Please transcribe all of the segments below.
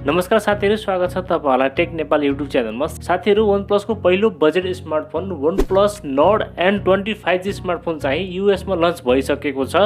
नमस्कार साथीहरु, स्वागत छ तपाईहरुलाई टेक नेपाल युट्युब च्यानलमा। साथीहरु, OnePlus को पहिलो budget smartphone OnePlus Nord N20 5G smartphone चाहिँ US मा लन्च भइसकेको छ।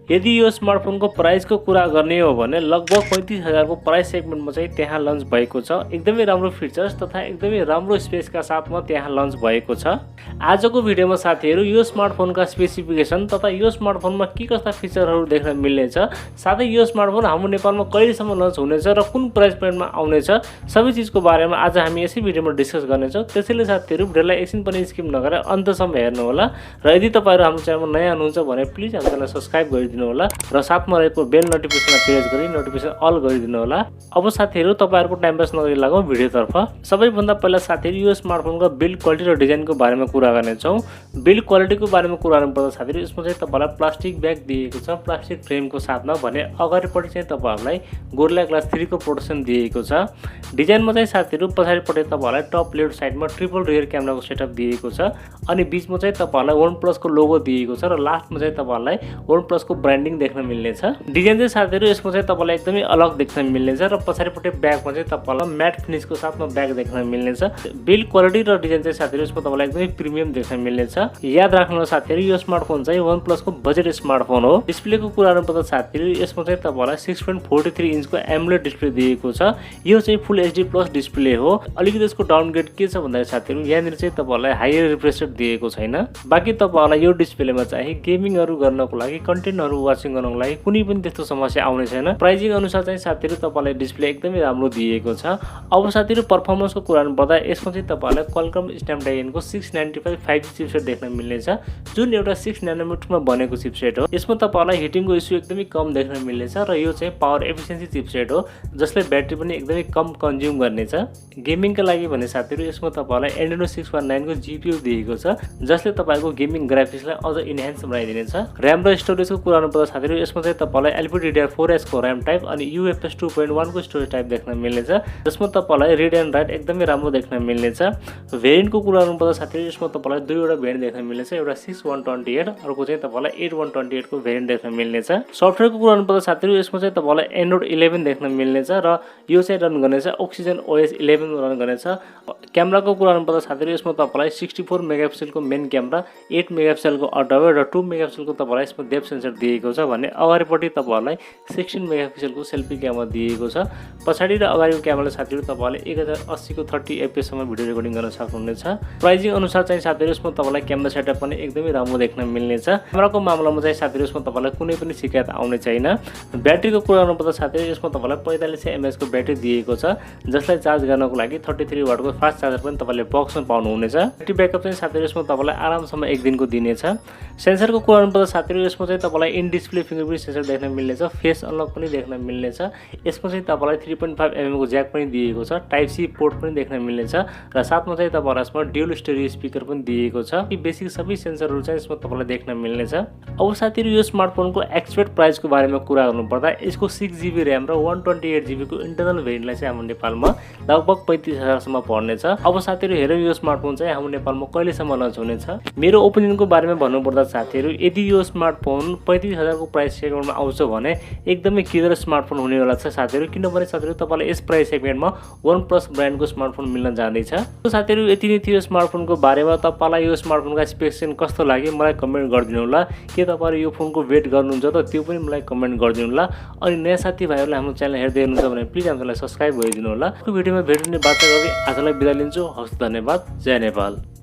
यदि यो स्मार्टफोन को प्राइस को कुरा गर्ने हो भने लगभग 35,000 को प्राइस सेगमेन्टमा चाहिँ त्यहाँ लन्च भएको छ। एकदमै राम्रो फिचर्स तथा एकदमै राम्रो स्पेसका साथमा त्यहाँ लन्च भएको छ। आजको भिडियोमा साथीहरु यो स्मार्टफोनका स्पेसिफिकेसन तथा यो स्मार्टफोनमा के कस्ता फिचरहरु देख्न मिल्नेछ, साथै यो स्मार्टफोन हाम्रो नेपालमा कहिलेसम्म लन्च हुनेछ र कुन प्राइस पोइन्टमा आउनेछ, सबै चीजको बारेमा आज हामी यसै भिडियोमा डिस्कस गर्नेछौं। त्यसैले साथीहरु भिडियोलाई एकछिन पनि स्किप नगरेर अन्तसम्म हेर्नु होला र यदि तपाईहरु हाम्रो च्यानलमा नयाँ हुनुहुन्छ भने प्लिज हाम्रो च्यानललाई सब्स्क्राइब गरिदिनु होला र साथमा रहेको बेल नोटिफिकेसनलाई प्रेस गरी नोटिफिकेसन अल गरिदिनु होला। अब साथीहरु, तपाईहरुको टाइम पास नगरी लागौं भिडियोतर्फ। सबैभन्दा पहिला साथीहरु, यो स्मार्टफोनको बिल्ड क्वालिटी र डिजाइनको बारेमा कुरा गर्नेछौं। बिल्ड क्वालिटीको बारेमा कुरा गर्नुपर्दा साथीहरु, यसमा चाहिँ तपाईलाई प्लास्टिक ब्याग दिएको छ, प्लास्टिक फ्रेमको साथमा। भने अगाडिपटि चाहिँ तपाईहरुलाई गोरिल्ला ग्लास 3 को प्रोटेक्सन दिएको छ। डिजाइनमा चाहिँ साथीहरु पछाडिपटि तपाईहरुलाई टप लेफ्ट साइडमा ट्रिपल रियर क्यामेराको सेटअप दिएको छ अनि बीचमा चाहिँ तपाईहरुलाई OnePlus को लोगो दिएको छ र लास्टमा चाहिँ तपाईहरुलाई OnePlus को ब्रान्डिङ देख्न मिल्नेछ। डिजाइन चाहिँ साथीहरु यसमा चाहिँ तपाईलाई एकदमै अलग देख्न मिल्नेछ र पछाडिपटि ब्यागमा चाहिँ तपाईलाई म्याट फिनिशको साथमा ब्याग देख्न मिल्नेछ। बिल्ड क्वालिटी र डिजाइन चाहिँ साथीहरु यसमा तपाईलाई एकदमै प्रिमियम देख्न मिल्नेछ। याद राख्नु साथीहरु, यो स्मार्टफोन चाहिँ OnePlus को बजेट स्मार्टफोन हो। डिस्प्लेको कुरा गर्नुपर्दा साथीहरु, यसमा चाहिँ तपाईलाई 6.43 इन्चको एमोलेड डिस्प्ले दिएको छ। यो चाहिँ फुल एचडी प्लस डिस्प्ले हो। अलिकति यसको डाउनग्रेड के छ भन्दा साथीहरु, यहाँनिर चाहिँ तपाईलाई हाई रिफ्रेश रेट दिएको छैन। बाकी तपाईलाई यो डिस्प्लेमा चाहिँ गेमिङहरु गर्नको लागि, कन्टेन्टहरु वाचिङ गर्नको लागि कुनै पनि त्यस्तो समस्या आउने छैन। प्राइसिङ अनुसार चाहिँ साथीहरु तपाईलाई डिस्प्ले एकदमै राम्रो दिएको छ। अब साथीहरु, परफर्मेन्सको कुरा गर्नुपर्दा यसमा चाहिँ तपाईलाई क्वालकम स्न्यापड्र्यागनको 695 5G चिपसेट देख्न मिल्नेछ, जुन एउटा 6 नैनोमिटरमा बनेको चिपसेट हो। यसमा तपाईलाई हिटिङको इस्यु एकदमै कम देख्न मिल्नेछ र यो चाहिँ पावर एफिसिएन्सी चिपसेट हो, जसले ब्याट्री पनि एकदमै कम कन्ज्युम गर्नेछ। गेमिङका लागि भने साथीहरु, यसमा तपाईलाई Adreno 619 को GPU दिएको छ, जसले तपाईको गेमिङ ग्राफिक्सलाई अझ इन्हान्स बनाइदिनेछ। र्याम र स्टोरेजको कुरा गर्नुपर्दा साथीहरु, यसमा चाहिँ तपाईलाई LPDDR4X को र्याम टाइप अनि UFS 2.1 को स्टोरेज टाइप देख्न मिल्नेछ, जसमा तपाईलाई रिड एन्ड राइट एकदमै राम्रो देख्न मिल्नेछ। भेरिएन्टको कुरा गर्नुपर्दा साथीहरु, यसमा तपाईलाई दुईवटा भेरिएन्ट देख्न मिल्नेछ, एउटा 6128, अर्को चाहिँ तपाईलाई 8128 को भेरिएन्ट देख्न मिल्नेछ। सफ्टवेयरको कुरा गर्नुपर्दा साथीहरु, यसमा चाहिँ तपाईलाई एन्ड्रोइड 11 देख्न मिल्नेछ र यो चाहिँ रन गर्नेछ Oxygen OS 11 रन गर्नेछ। क्यामेराको कुरा गर्नुपर्दा साथीहरु, यसमा तपाईलाई 64 मेगापिक्सल को मेन क्यामेरा, 8 मेगापिक्सल को अल्ट्रा र 2 मेगापिक्सल को तपाईलाई यसमा डेप्थ सेन्सर दिएको छ। भने अगाडिपटि तपाईहरुलाई 16 मेगापिक्सल को सेल्फी क्यामेरा दिएको छ। पछाडि र अगाडिको क्यामेराले साथीहरु तपाईले 1080 को 30 fps सम्म भिडियो रेकर्डिङ गर्न सक्नुहुनेछ। प्राइसिङ अनुसार चाहिँ साथीहरु यसमा तपाईलाई क्यामेरा सेटअप पनि एकदमै राम्रो देख्न मिल्नेछ। क्यामेराको मामलामा चाहिँ साथीहरु यसमा तपाईलाई कुनै पनि शिकायत आउने छैन। ब्याट्रीको कुरा गर्नुपर्दा साथीहरु, यसमा तपाईलाई 4500 mAh को ब्याट्री दिएको छ, जसलाई चार्ज गर्नको लागि 33 वाट को फास्ट चार्जर पनि तपाईले बक्समा पाउनुहुनेछ। ब्याट्री ब्याकअप चाहिँ साथीहरु यसमा तपाईलाई आरामसम्म 1 दिनको दिनेछ। सेन्सरको कुरा गर्नुपर्दा साथीहरु, यसमा चाहिँ तपाईलाई इन डिस्प्ले फिंगरप्रिन्ट सेन्सर देख्न मिल्नेछ, फेस अनलक पनि देख्न मिल्नेछ। यसमा चाहिँ तपाईलाई 3.5 mm को ज्याक पनि दिएको छ, टाइप सी पोर्ट पनि देख्न मिल्नेछ र साथमा चाहिँ तपाईलाई यसमा ड्युअल स्टेरियो स्पिकर पनि दिएको छ। यी बेसिक सबै सेन्सरहरु चाहिँ यसमा तपाईलाई देख्न मिल्नेछ। अब साथीहरु, यो स्मार्टफोनको एक्सपेक्ट प्राइसको बारेमा कुरा गर्नुपर्दा यसको 6GB र्याम र 128GB को इन्टरनल भेरिएन्टलाई चाहिँ हाम्रो नेपालमा लगभग 35,000 सम्म पर्नेछ। अब साथीहरु, हेरौँ यो स्मार्टफोन चाहिँ हाम्रो नेपालमा कहिलेसम्म लन्च हुनेछ। मेरो ओपिनियनको बारेमा भन्नुपर्दा साथीहरु, यदि यो स्मार्टफोन 35,000 को प्राइस सेगमेन्टमा आउँछ भने एकदमै क्लियर स्मार्टफोन हुनेवाला छ साथीहरु। किनभने साथीहरु, तपाईलाई यस प्राइस सेगमेन्टमा OnePlus ब्रान्डको स्मार्टफोन मिल्न जाँदैछ। तो साथीहरु, यति नै थियो स्मार्टफोनको बारेमा। तपाईलाई यो स्मार्टफोनका स्पेसिफिकेसन कस्तो लाग्यो मलाई कमेन्ट गरिदिनु होला। के तपाईहरु यो फोनको वेट गर्नुहुन्छ त त्यो पनि मलाई कमेन्ट गरिदिनु होला। अनि नयाँ साथीभाइहरुले हाम्रो च्यानल हेर्दै हुनुहुन्छ भने प्लिज हामीलाई सब्स्क्राइब गरिदिनु होला। यो भिडियोमा भेट्ने बात गर्दै आजलाई बिदा लिन्छु। हस्, धन्यवाद। जय नेपाल।